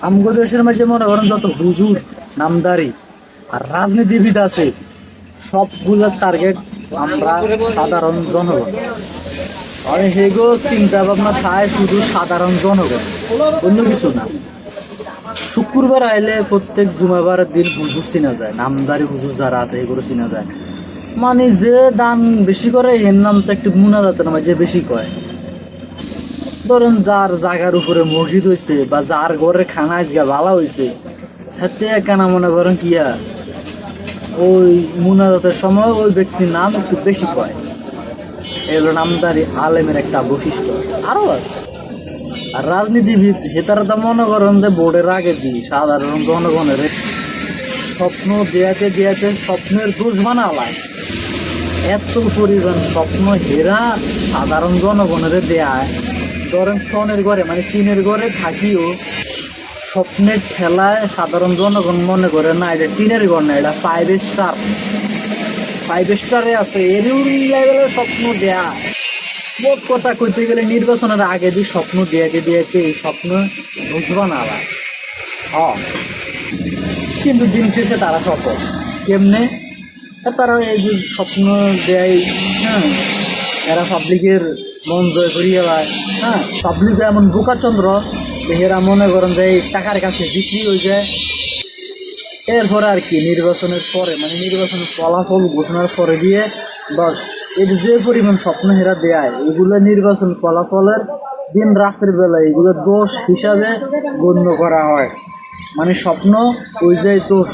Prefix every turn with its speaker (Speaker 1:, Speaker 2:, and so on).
Speaker 1: আমগো দেশের মাঝে মনে করেন যত হুজুর নামদারি আর রাজনীতিবিদ আছে সবগুলোর টার্গেট আমরা সাধারণ জনগণ। আর হেগো চিন্তা ভাবনা চায় শুধু সাধারণ জনগণ, অন্য কিছু না। শুক্রবার আইলে প্রত্যেক জুমাবারের দিন হুজুর চিনা যায়, নামদারি হুজুর যারা আছে এগুলো চিনা যায়। মানে যে দান বেশি করে এর নাম তো একটু মুনাজাতের মাঝে বেশি কয়। ধরেন যার জায়গার উপরে মসজিদ হয়েছে বা যার ঘরে খানা আজকে ভালো হয়েছে, হাতে কেনা মনে করেন কিয়া ওই মুনাজাতের সময় ওই ব্যক্তির নাম একটু বেশি কয়। এগুলো নামদারি আলেমের একটা বৈশিষ্ট্য। আরো আছে আর রাজনীতিবিদ হেতারা তো মনে করেন যে বোর্ডের আগে দিই সাধারণ জনগণের স্বপ্ন দেয়াতে দেয়াতে স্বপ্নের দোষ বানালায়। এত পরিমাণ স্বপ্ন হেরা সাধারণ জনগণের দেয়। ধরেন সনের ঘরে মানে চীনের ঘরে থাকিও স্বপ্নের ঠেলায় সাধারণ জনগণ মনে করে না এটা টিনের ঘর না, এটা 5 স্টার। 5 স্টারে আছে এরও লেভেলের স্বপ্ন দেয়া। মোট কথা কইতে গেলে নির্বাচনের আগে দিয়ে স্বপ্ন দিয়াকে দিয়াকে এই স্বপ্ন বুঝবা না আলায়। কিন্তু দিন শেষে তারা সফল কেমনে? তারা এই যে স্বপ্ন দেয়, হ্যাঁ, এরা পাবলিকের মন জয় করিয়ে পায়। হ্যাঁ, পাবলিক এমন বোকাচন্দ্র এরা মনে করেন যে এই টাকার কাছে বিক্রি হয়ে যায়। এরপরে আর কি নির্বাচনের পরে মানে নির্বাচনের ফলাফল ঘোষণার পরে দিয়ে বস এই যে পরিমাণ স্বপ্ন হেরা দেয় এগুলো নির্বাচন ফলাফলের দিন রাতের বেলা এগুলো দোষ হিসাবে গণ্য করা হয়। মানে স্বপ্ন ওই যে দোষ।